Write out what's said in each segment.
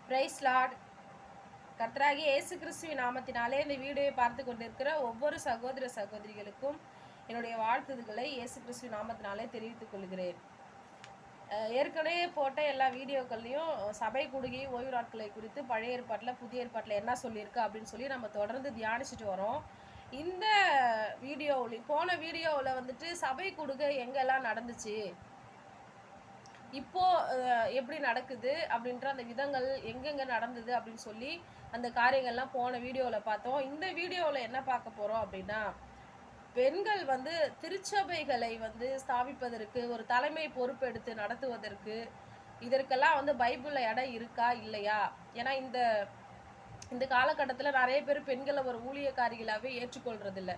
Price Lord. கர்த்தராகிய இயேசு கிறிஸ்துவின் நாமத்தினாலே இந்த வீடியோவை பார்த்து கொண்டிருக்கிற ஒவ்வொரு சகோதர சகோதரிகளுக்கும் என்னுடைய வாழ்த்துதல்களை இயேசு கிறிஸ்துவின் நாமத்தினாலே தெரிவித்துக் கொள்கிறேன். ஏற்கனவே போட்ட எல்லா வீடியோக்கள்லையும் சபை கூடுகை ஓய்வு நாட்களை குறித்து பழைய ஏற்பாட்டில் புதிய ஏற்பாட்டில் என்ன சொல்லியிருக்கு அப்படின்னு சொல்லி நம்ம தொடர்ந்து தியானிச்சுட்டு வரோம். இந்த வீடியோவில் போன வீடியோவில் வந்துட்டு சபை கூடுகை எங்கெல்லாம் நடந்துச்சு, இப்போ எப்படி நடக்குது அப்படின்ற அந்த விதங்கள் எங்கெங்க நடந்தது அப்படின்னு சொல்லி அந்த காரியங்கள்லாம் போன வீடியோவில் பார்த்தோம். இந்த வீடியோவில் என்ன பார்க்க போகிறோம் அப்படின்னா, பெண்கள் வந்து திருச்சபைகளை வந்து ஸ்தாபிப்பதற்கு ஒரு தலைமை பொறுப்பெடுத்து நடத்துவதற்கு இதற்கெல்லாம் வந்து பைபிளில் இடம் இருக்கா இல்லையா? ஏன்னா இந்த இந்த காலகட்டத்தில் நிறைய பேர் பெண்களை ஒரு ஊழியக்காரிகளாகவே ஏற்றுக்கொள்றதில்ல.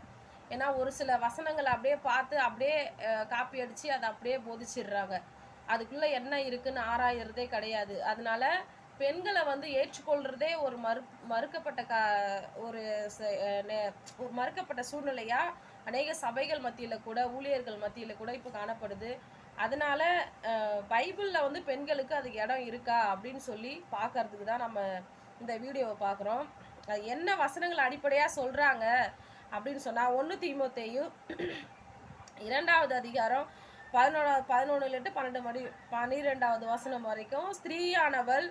ஏன்னா ஒரு சில வசனங்களை அப்படியே பார்த்து அப்படியே காப்பி அடித்து அதை அப்படியே போதிச்சிடுறாங்க. அதுக்குள்ளே என்ன இருக்குன்னு ஆராயறதே கிடையாது. அதனால பெண்களை வந்து ஏற்றுக்கொள்றதே ஒரு மறுக்கப்பட்ட ஒரு மறுக்கப்பட்ட சூழ்நிலையா அநேக சபைகள் மத்தியில் கூட ஊழியர்கள் மத்தியில் கூட இப்போ காணப்படுது. அதனால பைபிளில் வந்து பெண்களுக்கு அதுக்கு இடம் இருக்கா அப்படின்னு சொல்லி பார்க்கறதுக்கு தான் நம்ம இந்த வீடியோவை பார்க்குறோம். என்ன வசனங்கள் அடிப்படையாக சொல்கிறாங்க அப்படின்னு சொன்னால் 1 தீமோத்தேயு 2வது அதிகாரம் 11 12வது வசனம் வரைக்கும், ஸ்திரீயானவள்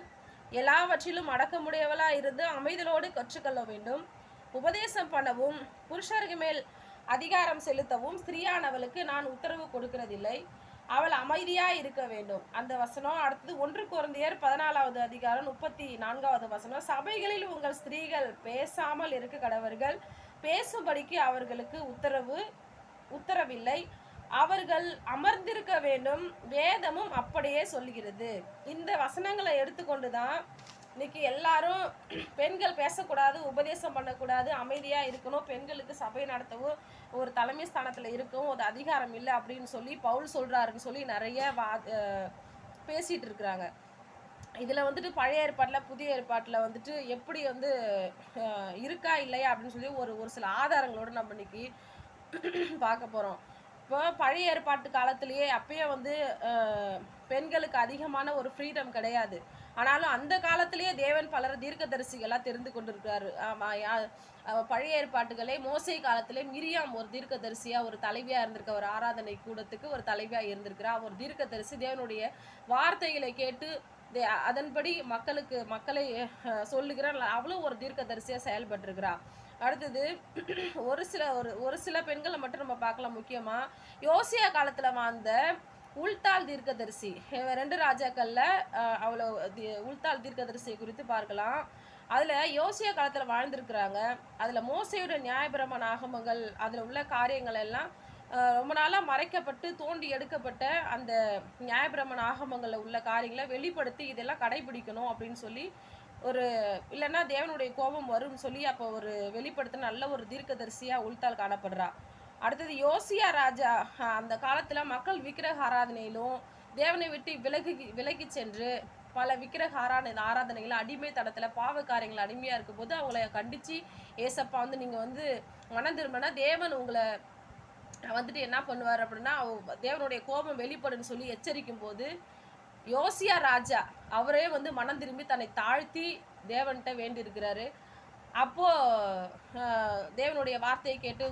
எல்லாவற்றிலும் அடக்கமுடையவளாக இருந்து அமைதலோடு கற்றுக்கொள்ள வேண்டும். உபதேசம் பண்ணவும் புருஷருக்கு மேல் அதிகாரம் செலுத்தவும் ஸ்திரீயானவளுக்கு நான் உத்தரவு கொடுக்கிறதில்லை. அவள் அமைதியாக இருக்க வேண்டும். அந்த வசனம். அடுத்தது 1 கொரிந்தியர் 14வது அதிகாரம் 34வது வசனம், சபைகளில் உங்கள் ஸ்திரீகள் பேசாமல் இருக்க கடவர்கள், பேசும்படிக்கு அவர்களுக்கு உத்தரவில்லை, அவர்கள் அமர்ந்திருக்க வேண்டும், வேதமும் அப்படியே சொல்லுகிறது. இந்த வசனங்களை எடுத்துக்கொண்டு தான் இன்னைக்கு எல்லாரும் பெண்கள் பேசக்கூடாது, உபதேசம் பண்ணக்கூடாது, அமைதியாக இருக்கணும், பெண்களுக்கு சபை நடத்தவும் ஒரு தலைமை ஸ்தானத்தில் இருக்கவும் ஒரு அதிகாரம் இல்லை அப்படின்னு சொல்லி பவுல் சொல்கிறாருன்னு சொல்லி நிறைய பேசிகிட்டு இருக்கிறாங்க. இதில் வந்துட்டு பழைய ஏற்பாட்டில் புதிய ஏற்பாட்டில் வந்துட்டு எப்படி வந்து இருக்கா இல்லையா அப்படின்னு சொல்லி ஒரு சில ஆதாரங்களோடு நம்ம இன்னைக்கு பார்க்க போகிறோம். இப்போ பழைய ஏற்பாட்டு காலத்திலேயே அப்பயே வந்து பெண்களுக்கு அதிகமான ஒரு ஃப்ரீடம் கிடையாது. ஆனாலும் அந்த காலத்திலேயே தேவன் பலர் தீர்க்கதரிசிகளாக தெரிந்து கொண்டிருக்கிறாரு. பழைய ஏற்பாட்டுகளே மோசே காலத்திலே மிரியாம் ஒரு தீர்க்கதரிசியாக ஒரு தலைவியாக இருந்திருக்க, ஒரு ஆராதனை கூடத்துக்கு ஒரு தலைவியாக இருந்திருக்கிறா. ஒரு தீர்க்கதரிசி தேவனுடைய வார்த்தைகளை கேட்டு அதன்படி மக்களை சொல்லுகிற அவளும் ஒரு தீர்க்கதரிசியாக செயல்பட்டிருக்கிறா. அடுத்தது ஒரு சில பெண்களை மட்டும் நம்ம பார்க்கலாம். முக்கியமாக யோசியா காலத்தில் வாழ்ந்த உல்தாள் தீர்க்கதரிசி, 2 ராஜாக்களில் அவ்வளோ உல்தாள் தீர்க்கதரிசியை குறித்து பார்க்கலாம். அதில் யோசியா காலத்தில் வாழ்ந்திருக்கிறாங்க. அதில் மோசையோட நியாயப்பிரமாண ஆகமங்கள் அதில் உள்ள காரியங்கள் எல்லாம் ரொம்ப நாளாக மறைக்கப்பட்டு தோண்டி எடுக்கப்பட்ட அந்த நியாயப்பிரமாண ஆகமங்களில் உள்ள காரியங்களை வெளிப்படுத்தி இதெல்லாம் கடைபிடிக்கணும் அப்படின்னு சொல்லி இல்லைன்னா தேவனுடைய கோபம் வரும்னு சொல்லி அப்போ ஒரு வெளிப்படுத்த நல்ல ஒரு தீர்க்கதரிசியாக உல்தாள் காணப்படுறா. அடுத்தது யோசியா ராஜா அந்த காலத்தில் மக்கள் விக்கிரக ஆராதனையிலும் தேவனை விட்டு விலகி சென்று பல விக்கிரக ஆராதனைகளை அடிமை தடத்தில் பாவ காரியங்கள் அடிமையாக இருக்கும்போது அவங்கள கண்டித்து, ஏசப்பா வந்து நீங்கள் வந்து மனம் திரும்பினா தேவன் உங்களை வந்துட்டு என்ன பண்ணுவார் அப்படின்னா தேவனுடைய கோபம் வெளிப்படுன்னு சொல்லி எச்சரிக்கும் போது யோசியா ராஜா அவரே வந்து மனம் திரும்பி தன்னை தாழ்த்தி தேவன்கிட்ட வேண்டி இருக்கிறாரு. அப்போது தேவனுடைய வார்த்தையை கேட்டு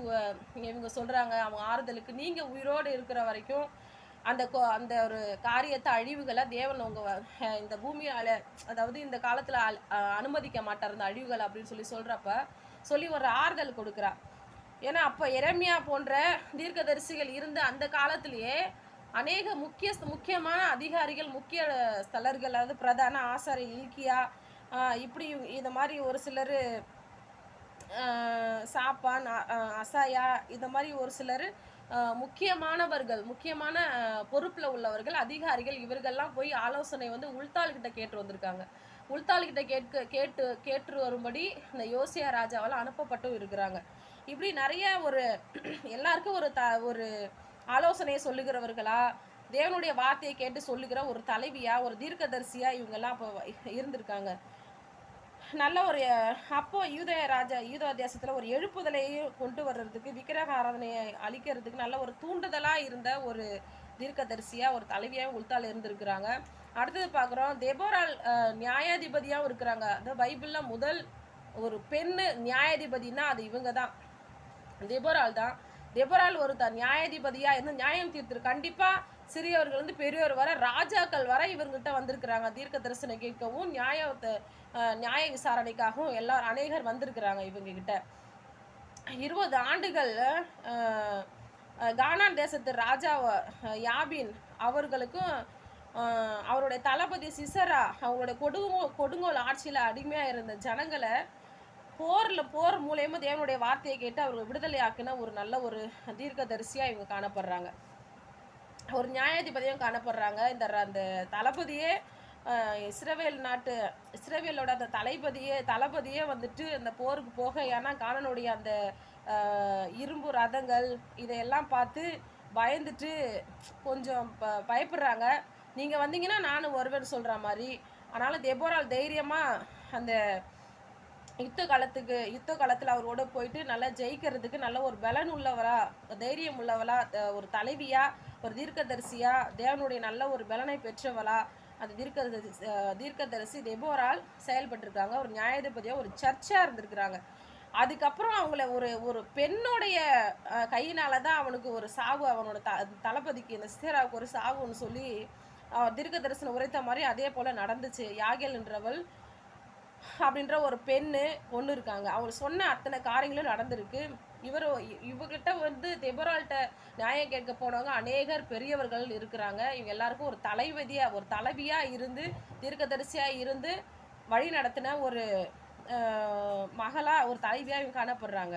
இவங்க சொல்கிறாங்க, அவங்க ஆறுதலுக்கு நீங்கள் உயிரோடு இருக்கிற வரைக்கும் அந்த ஒரு காரியத்தை அழிவுகளை தேவன் இந்த பூமியால், அதாவது இந்த காலத்தில் அனுமதிக்க மாட்டார் இந்த அழிவுகள் அப்படின்னு சொல்லி ஒரு ஆறுதல் கொடுக்குறா. ஏன்னா அப்போ எரேமியா போன்ற தீர்க்கதரிசிகள் இருந்த அந்த காலத்திலேயே அநேக முக்கியமான அதிகாரிகள், முக்கிய ஸ்தலர்கள், அதாவது பிரதான ஆசாரி இல்கியா, இப்படி இந்த மாதிரி ஒரு சிலர், சாப்பான், அசாயா, இந்த மாதிரி ஒரு சிலர் முக்கியமான பொறுப்பில் உள்ளவர்கள், அதிகாரிகள், இவர்கள்லாம் போய் ஆலோசனை வந்து உல்தாள்கிட்ட கேட்டு வந்திருக்காங்க. உல்தாள்கிட்ட கேட்டு வரும்படி இந்த யோசியா ராஜாவால் அனுப்பப்பட்டும் இருக்கிறாங்க. இப்படி நிறைய எல்லாருக்கும் ஒரு ஆலோசனையை சொல்லுகிறவர்களா, தேவனுடைய வார்த்தையை கேட்டு சொல்லுகிற ஒரு தலைவியா, ஒரு தீர்க்கதரிசியா இவங்கெல்லாம் அப்போ இருந்திருக்காங்க. நல்ல அப்போ யூதா தேசத்தில் ஒரு எழுப்புதலையும் கொண்டு வர்றதுக்கு, விக்கிரக ஆராதனையை அழிக்கிறதுக்கு நல்ல ஒரு தூண்டுதலாக இருந்த ஒரு தீர்க்கதரிசியா, ஒரு தலைவியாக உல்தாள் இருந்திருக்கிறாங்க. அடுத்தது பார்க்குறோம், தெபோராள் நியாயாதிபதியாகவும் இருக்கிறாங்க. அந்த பைபிளில் முதல் ஒரு பெண்ணு நியாயாதிபதினா அது இவங்க தான், தெபோராள் தான். தெபோராள் ஒரு நியாயாதிபதியாக இருந்து நியாயம் தீர்த்துரு. கண்டிப்பாக சிறியவர்கள் வந்து பெரியவர் வர, ராஜாக்கள் வர இவர்கிட்ட வந்திருக்கிறாங்க. தீர்க்க தரிசனம் கேட்கவும் நியாய விசாரணைக்காகவும் எல்லாரும் அநேகர் வந்திருக்கிறாங்க இவங்க கிட்ட. 20 ஆண்டுகள் கானான் தேசத்து ராஜா யாபின் அவர்களுக்கும் அவருடைய தளபதி சிசரா அவங்களுடைய கொடுங்கோல் ஆட்சியில் அடிமையாக இருந்த ஜனங்களை போர் மூலயமா தேவனுடைய வார்த்தையை கேட்டு அவர்கள் விடுதலை ஆக்கின ஒரு நல்ல ஒரு தீர்க்கதரிசியாக இவங்க காணப்படுறாங்க. ஒரு நியாயாதிபதியும் காணப்படுறாங்க. அந்த தளபதியே இஸ்ரவேலோட அந்த தளபதியே வந்துட்டு அந்த போருக்கு போக, ஏன்னா கானானுடைய அந்த இரும்பு ரதங்கள் இதையெல்லாம் பார்த்து பயந்துட்டு கொஞ்சம் பயப்படுறாங்க. நீங்கள் வந்தீங்கன்னா நானும் வருவேன்னு சொல்கிற மாதிரி. ஆனாலும் தெபோராள் தைரியமாக அந்த யுத்த காலத்தில் அவரோட போயிட்டு நல்லா ஜெயிக்கிறதுக்கு நல்ல ஒரு பலன் உள்ளவரா, தைரியம் உள்ளவளா, ஒரு தலைவியா, ஒரு தீர்க்கதரிசியா, தேவனுடைய நல்ல ஒரு பலனை பெற்றவளா அந்த தீர்க்கதரிசி தெபோராள் செயல்பட்டுருக்காங்க. ஒரு நியாயாதிபதியாக ஒரு சர்ச்சாக இருந்திருக்கிறாங்க. அதுக்கப்புறம் அவங்கள ஒரு பெண்ணுடைய கையினால தான் அவனுக்கு ஒரு சாவு, அவனோட தளபதிக்கு இந்த சிசேராவுக்கு ஒரு சாவுன்னு சொல்லி தீர்க்க தரிசனம் உரைத்த மாதிரி அதே போல் நடந்துச்சு. யாகேல்ன்றவள் அப்படின்ற ஒரு பொண்ணு இருக்காங்க. அவங்க சொன்ன அத்தனை காரியங்களும் நடந்திருக்கு. இவகிட்ட வந்து தெபோராள்கிட்ட நியாயம் கேட்க போனவங்க அநேகர் பெரியவர்கள் இருக்கிறாங்க. இவங்க எல்லாருக்கும் ஒரு தலைவியாக இருந்து தீர்க்கதரிசியாக இருந்து வழி நடத்தின ஒரு மகளாக, ஒரு தலைவியாக இவங்க காணப்படுறாங்க.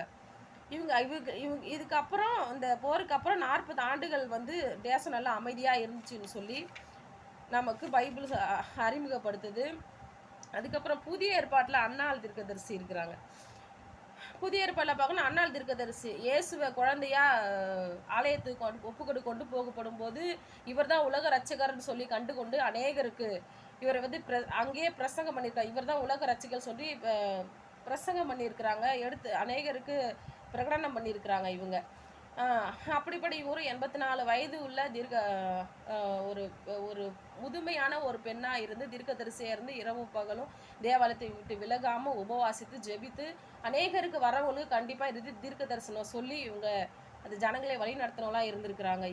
இதுக்கப்புறம் இந்த போருக்கு அப்புறம் 40 ஆண்டுகள் வந்து தேசம் நல்லா அமைதியாக இருந்துச்சுன்னு சொல்லி நமக்கு பைபிள் அறிமுகப்படுத்துது. அதுக்கப்புறம் புதிய ஏற்பாட்டில் அன்னாள் தீர்க்கதரிசி இருக்கிறாங்க. புதிய ஏற்பாட்டில் பார்க்கணும், அன்னாள் தீர்க்கதரிசி இயேசுவை குழந்தையா ஆலயத்துக்கு கொண்டு போகப்படும் போது இவர் தான் உலக ரட்சகர்னு சொல்லி கண்டுகொண்டு அநேகருக்கு இவரை வந்து அங்கேயே பிரசங்கம் பண்ணியிருக்காங்க. இவர் தான் உலக ரட்சகர் சொல்லி பிரசங்கம் பண்ணியிருக்கிறாங்க. எடுத்து அநேகருக்கு பிரகடனம் பண்ணியிருக்கிறாங்க இவங்க. அப்படிப்பட்ட இவரும் 84 வயது உள்ள ஒரு முதுமையான ஒரு பெண்ணாக இருந்து தீர்க்கதரிசியாக இருந்து இரவும் பகலும் தேவாலயத்தை விட்டு விலகாமல் உபவாசித்து ஜெபித்து அநேகருக்கு வரவங்களுக்கு கண்டிப்பாக தீர்க்க தரிசனம் சொல்லி இவங்க அந்த ஜனங்களை வழி நடத்தினவங்களாக இருந்திருக்கிறாங்க.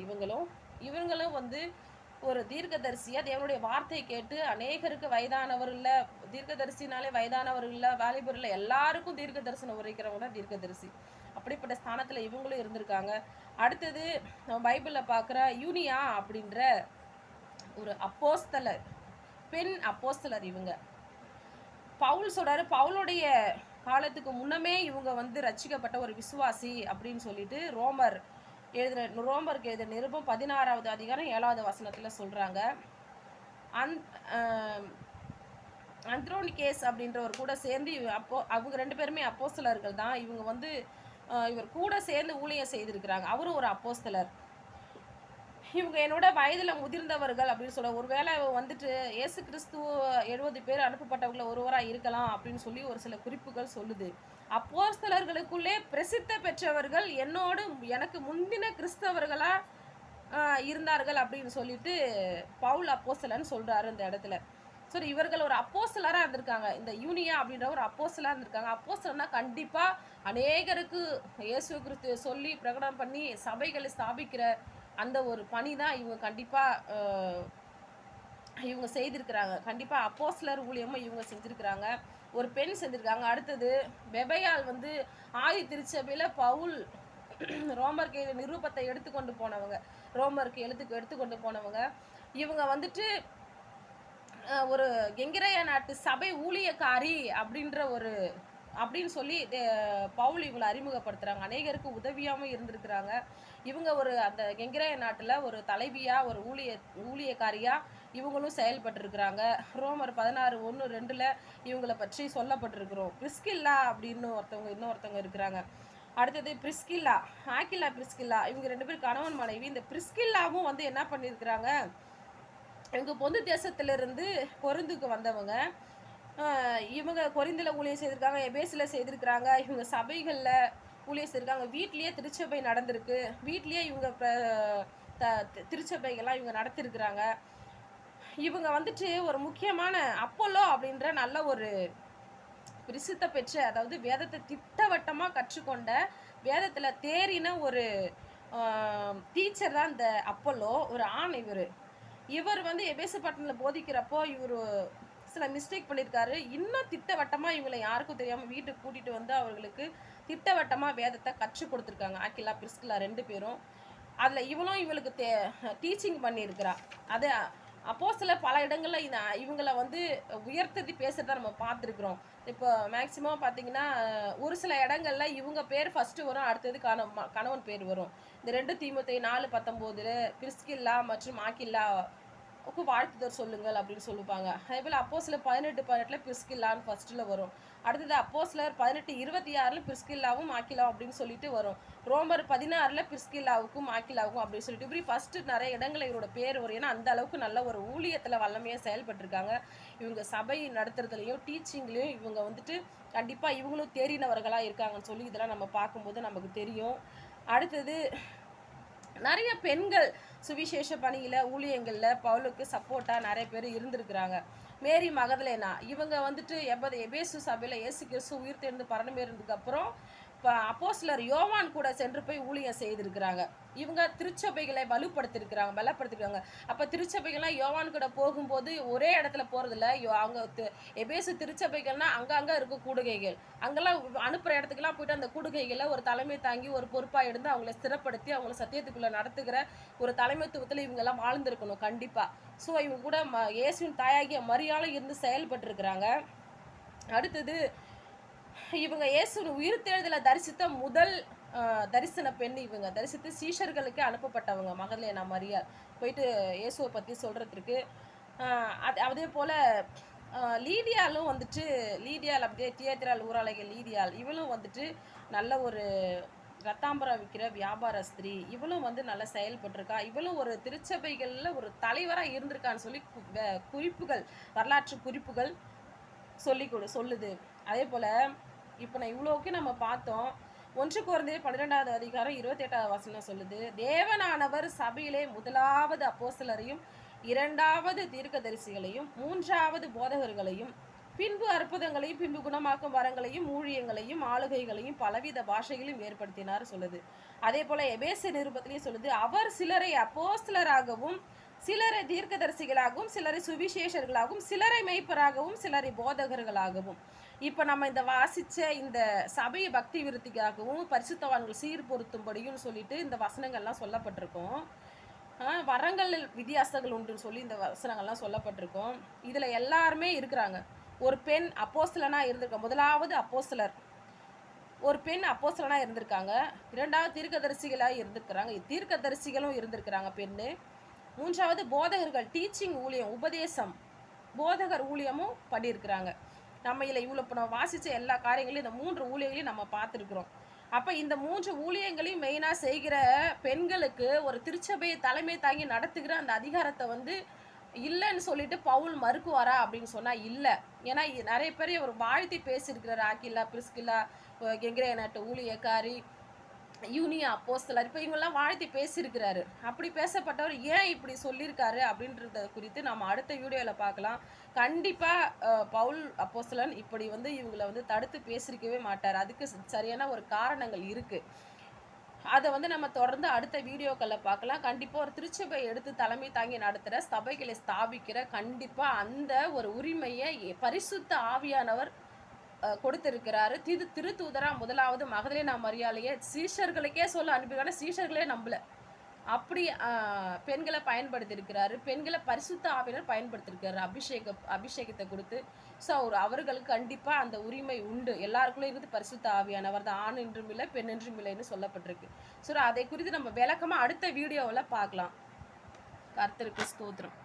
இவங்களும் வந்து ஒரு தீர்க்கதரிசியாக தேவனுடைய வார்த்தையை கேட்டு அநேகருக்கு வயதானவர் இல்லை, தீர்க்கதரிசினாலே வயதானவர் இல்லை, வாலிபர் இல்லை, எல்லாருக்கும் தீர்க்க தரிசனம் உரைக்கிறவங்க தான் தீர்க்கதரிசி. அப்படிப்பட்ட ஸ்தானத்தில் இவங்களும் இருந்திருக்காங்க. அடுத்தது நம்ம பைபிளில் பார்க்குற யூனியா அப்படின்ற ஒரு அப்போஸ்தலர், பெண் அப்போஸ்தலர். இவங்க பவுல் சொல்கிறாரு, பவுலுடைய காலத்துக்கு முன்னமே இவங்க வந்து ரட்சிக்கப்பட்ட ஒரு விசுவாசி அப்படின்னு சொல்லிட்டு ரோமருக்கு எழுதின நிருபம் 16வது அதிகாரம் 7வது வசனத்தில் சொல்கிறாங்க. அந்த்ரோனிகேஸ் அப்படின்றவர் கூட சேர்ந்து அவங்க 2 பேருமே அப்போஸ்தலர்கள் தான். இவங்க வந்து இவர் கூட சேர்ந்து ஊழியம் செய்திருக்கிறாங்க. அவரும் ஒரு அப்போஸ்தலர். இவங்க என்னோட வயதில் முதிர்ந்தவர்கள் அப்படின்னு சொல்ல, ஒருவேளை வந்துட்டு இயேசு கிறிஸ்து 70 பேர் அனுப்பப்பட்டவர்கள் ஒருவராக இருக்கலாம் அப்படின்னு சொல்லி ஒரு சில குறிப்புகள் சொல்லுது. அப்போஸ்தலர்களுக்குள்ளே பிரசித்த பெற்றவர்கள் எனக்கு முந்தின கிறிஸ்தவர்களாக இருந்தார்கள் அப்படின்னு சொல்லிட்டு பவுல் அப்போஸ்தலன்னு சொல்கிறாரு இந்த இடத்துல. ஸோ இவர்கள் ஒரு அப்போஸ்தலராக இருந்திருக்காங்க. இந்த யூனியா அப்படின்ற ஒரு அப்போஸ்தலராக இருந்திருக்காங்க. அப்போஸ்தலர்னா கண்டிப்பாக அநேகருக்கு இயேசு கிறிஸ்துவை சொல்லி பிரகடனம் பண்ணி சபைகளை ஸ்தாபிக்கிற அந்த ஒரு பணி தான் இவங்க கண்டிப்பாக இவங்க செய்திருக்கிறாங்க. கண்டிப்பாக அப்போஸ்தலர் ஊழியமும் இவங்க செஞ்சுருக்கிறாங்க. ஒரு பெண் செஞ்சுருக்காங்க. அடுத்தது பெபையால் வந்து ஆதி திருச்சபையில் பவுல் ரோமருக்கு நிரூபத்தை எடுத்துக்கொண்டு போனவங்க. இவங்க வந்துட்டு ஒரு கெங்கிரேயா நாட்டு சபை ஊழியக்காரி அப்படின்னு சொல்லி பவுல் இவங்களை அறிமுகப்படுத்துகிறாங்க. அநேகருக்கு உதவியாகவும் இருந்திருக்கிறாங்க. இவங்க அந்த கெங்கிரேயா நாட்டில் ஒரு தலைவியாக, ஒரு ஊழியக்காரியாக இவங்களும் செயல்பட்டுருக்கிறாங்க. ரோமர் 16:1-2 இவங்களை பற்றி சொல்லப்பட்டிருக்கிறோம். பிரிஸ்கில்லா அப்படின்னு இன்னொருத்தவங்க இருக்கிறாங்க. அடுத்தது ஆக்கிலா பிரிஸ்கில்லா, இவங்க 2 பேர் கணவன் மனைவி. இந்த பிரிஸ்கில்லாவும் வந்து என்ன பண்ணியிருக்கிறாங்க, இவங்க பொந்து தேசத்திலிருந்து கொரிந்துக்கு வந்தவங்க. இவங்க கொரிந்தில் ஊழியம் செய்திருக்காங்க, எபேசில் செய்திருக்கிறாங்க, இவங்க சபைகளில் ஊழியம் செய்திருக்காங்க. வீட்லேயே திருச்சபை நடந்திருக்கு. வீட்லேயே இவங்க திருச்சபைகள்லாம் இவங்க நடத்திருக்கிறாங்க. இவங்க வந்துட்டு ஒரு முக்கியமான அப்போலோ அப்படின்ற நல்ல ஒரு பிரசித்த பெற்ற, அதாவது வேதத்தை திட்டவட்டமாக கற்றுக்கொண்ட, வேதத்தில் தேறின ஒரு டீச்சர் தான் இந்த அப்போலோ. ஒரு ஆண் இவர் வந்து எபேசு பட்டணத்தில் போதிக்கிறப்போ இவர் சில மிஸ்டேக் பண்ணியிருக்காரு. இன்னும் திட்டவட்டமாக இவங்களை யாருக்கும் தெரியாமல் வீட்டுக்கு கூட்டிகிட்டு வந்து அவர்களுக்கு திட்டவட்டமாக வேதத்தை கற்றுக் கொடுத்துருக்காங்க. ஆக்கிலா பிரிஸ்கிலா 2 பேரும். அதில் இவளும் இவளுக்கு டீச்சிங் பண்ணியிருக்கிறா. அது அப்போ சில பல இடங்களில் இவங்களை வந்து உயர்த்தி பேசுகிறத நம்ம பார்த்துருக்குறோம். இப்போ மேக்சிமம் பார்த்தீங்கன்னா ஒரு சில இடங்களில் இவங்க பேர் ஃபஸ்ட்டு வரும், அடுத்தது கணவன் பேர் வரும். இந்த 2 தீமோத்தேயு 4:19 பிரிஸ்கில்லா மற்றும் ஆக்கில்லா வாழ்த்துதல் சொல்லுங்கள் அப்படின்னு சொல்லுவாங்க. அதே போல் அப்போஸ்தலர் 18:18 பிரிஸ்கில்லான்னு ஃபர்ஸ்ட்டில் வரும். அடுத்தது அப்போஸ்தலர் 18:26 பிரிஸ்கில்லாவும் ஆக்கிலாவும் அப்படின்னு சொல்லிட்டு வரும். ரோமர் 16 பிரிஸ்கில்லாவுக்கும் ஆக்கிலாவுக்கும் அப்படின்னு சொல்லிட்டு இப்படி ஃபஸ்ட்டு நிறைய இடங்களில் இவரோட பேர் வரும். ஏன்னா அந்த அளவுக்கு நல்ல ஒரு ஊழியத்தில் வல்லமையாக செயல்பட்டுருக்காங்க. இவங்க சபை நடத்துறதுலையும் டீச்சிங்லேயும் இவங்க வந்துட்டு கண்டிப்பாக இவங்களும் தேறினவர்களாக இருக்காங்கன்னு சொல்லி இதெல்லாம் நம்ம பார்க்கும்போது நமக்கு தெரியும். அடுத்தது நிறைய பெண்கள் சுவிசேஷ பணியில் ஊழியங்களில் பவுலுக்கு சப்போர்ட்டாக நிறைய பேர் இருந்திருக்கிறாங்க. மேரி மகதலேனா இவங்க வந்துட்டு எபேசு சபையில் இயேசு கிறிஸ்து உயிர் தேர்ந்து பரணமேறதுக்கு அப்புறம் இப்போ அப்போஸ்தலர் யோவான் கூட சென்று போய் ஊழியம் செய்திருக்கிறாங்க. இவங்க திருச்சபைகளை பலப்படுத்திருக்காங்க. அப்போ திருச்சபைகள்லாம் யோவான் கூட போகும்போது ஒரே இடத்துல போகிறதில்ல. அவங்க எபேசு திருச்சபைகள்னால் அங்கங்கே இருக்க கூடுகைகள், அங்கெல்லாம் அனுப்புகிற இடத்துக்குலாம் போயிட்டு அந்த கூடுகைகளை ஒரு தலைமை தாங்கி ஒரு பொறுப்பாக இருந்து அவங்கள ஸ்திரப்படுத்தி அவங்கள சத்தியத்துக்குள்ளே நடத்துகிற ஒரு தலைமைத்துவத்தில் இவங்கெல்லாம் வாழ்ந்திருக்கணும் கண்டிப்பாக. ஸோ இவங்க கூட இயேசுவின் தாயாகிய மரியாளும் இருந்து செயல்பட்டுருக்கிறாங்க. அடுத்தது இவங்க இயேசுவின் உயிர்த்தெழுதலை தரிசித்த முதல் தரிசன பெண். இவங்க தரிசித்து சீஷர்களுக்கு அனுப்பப்பட்டவங்க மகதலேனா மரியாள் போயிட்டு இயேசுவை பற்றி சொல்கிறதுக்கு. அதே போல் லீதியாலும் வந்துட்டு அப்படியே தியேத்திரால் ஊராளைகள் லீதியால் இவளும் வந்துட்டு நல்ல ஒரு ரத்தாம்பரம் விற்கிற வியாபார ஸ்திரீ. இவளும் வந்து நல்லா செயல்பட்டிருக்கா. இவளும் ஒரு திருச்சபைகளில் ஒரு தலைவராக இருந்திருக்கான்னு சொல்லி குறிப்புகள், வரலாற்று குறிப்புகள் சொல்லுது. அதே போல் இப்போ நான் இவ்வளோக்கு நம்ம பார்த்தோம். 1 கொரிந்தியர் 12வது அதிகாரம் 28வது வசனம் சொல்லுது, தேவனானவர் சபையிலே முதலாவது அப்போஸ்தலரையும் 2வது தீர்க்கதரிசிகளையும் 3வது போதகர்களையும் பின்பு அற்புதங்களையும் பின்பு குணமாக்கும் வரங்களையும் ஊழியங்களையும் ஆளுகைகளையும் பலவித பாஷைகளையும் ஏற்படுத்தினார் சொல்லுது. அதே போல் எபேசு நிருபத்திலையும் சொல்லுது, அவர் சிலரை அப்போஸ்தலராகவும் சிலரை தீர்க்கதரிசிகளாகவும் சிலரை சுவிசேஷர்களாகவும் சிலரை மெய்ப்பராகவும் சிலரை போதகர்களாகவும். இப்போ நம்ம இந்த வாசித்த இந்த சபை பக்தி விருத்திக்காகவும் பரிசுத்தவான்கள் சீர்பொருத்தும்படியும் சொல்லிட்டு இந்த வசனங்கள்லாம் சொல்லப்பட்டிருக்கோம். வரங்கள் வித்தியாசங்கள் உண்டுன்னு சொல்லி இந்த வசனங்கள்லாம் சொல்லப்பட்டிருக்கோம். இதில் எல்லாருமே இருக்கிறாங்க. ஒரு பெண் அப்போஸ்தலனாக இருந்திருக்க, முதலாவது அப்போஸ்தலர் ஒரு பெண் அப்போஸ்தலனாக இருந்திருக்காங்க. 2வது தீர்க்கதரிசிகளாக இருந்திருக்கிறாங்க, தீர்க்கதரிசிகளும் இருந்திருக்கிறாங்க பெண்ணு. 3வது போதகர்கள், டீச்சிங் ஊழியம், உபதேசம் போதகர் ஊழியமும் பண்ணியிருக்கிறாங்க. நம்ம இதில் இவ்வளோ இப்போ நம்ம வாசித்த எல்லா காரியங்களையும் இந்த 3 ஊழியங்களையும் நம்ம பார்த்துருக்குறோம். அப்போ இந்த 3 ஊழியங்களையும் மெயினாக செய்கிற பெண்களுக்கு ஒரு திருச்சபையை தலைமை தாங்கி நடத்துகிற அந்த அதிகாரத்தை வந்து இல்லைன்னு சொல்லிட்டு பவுல் மறுக்குவாரா அப்படின்னு சொன்னால் இல்லை. ஏன்னா நிறைய பேர் ஒரு வாழ்த்தி பேசியிருக்கிறார். ஆக்கில்லா பிரிஸ்கில்லா கெங்கிரேனட் ஊழியக்காரி யூனியா அப்போஸ்தலர் இப்போ இவங்கெல்லாம் வாழ்த்தி பேசியிருக்கிறாரு. அப்படி பேசப்பட்டவர் ஏன் இப்படி சொல்லியிருக்காரு அப்படின்றத குறித்து நம்ம அடுத்த வீடியோவில் பார்க்கலாம். கண்டிப்பாக பவுல் அப்போஸ்தலன் இப்படி வந்து இவங்களை வந்து தடுத்து பேசியிருக்கவே மாட்டார். அதுக்கு சரியான ஒரு காரணங்கள் இருக்குது. அதை வந்து நம்ம தொடர்ந்து அடுத்த வீடியோக்களில் பார்க்கலாம். கண்டிப்பாக ஒரு திருச்சபை எடுத்து தலைமை தாங்கி நடத்துகிற சபைகளை ஸ்தாபிக்கிற கண்டிப்பாக அந்த ஒரு உரிமையை பரிசுத்த ஆவியானவர் கொடுத்திருக்கிறாரு. திருத்தூதரா முதலாவது மகதலேனா மரியாளையே சீஷர்களுக்கே சொல்ல அனுப்பினால சீஷர்களே நம்பல. அப்படி பெண்களை பயன்படுத்தியிருக்கிறாரு. பெண்களை பரிசுத்த ஆவியினர் பயன்படுத்தியிருக்கிறாரு அபிஷேகத்தை கொடுத்து. ஸோ அவர்களுக்கு கண்டிப்பாக அந்த உரிமை உண்டு. எல்லாருக்குள்ளே இருந்து பரிசுத்த ஆவியானவர் தான் ஆண் என்றும் இல்லை பெண் என்றும் இல்லைன்னு சொல்லப்பட்டிருக்கு. ஸோ அதை குறித்து நம்ம விளக்கமாக அடுத்த வீடியோவில் பார்க்கலாம். கர்த்தருக்கு ஸ்தோத்திரம்.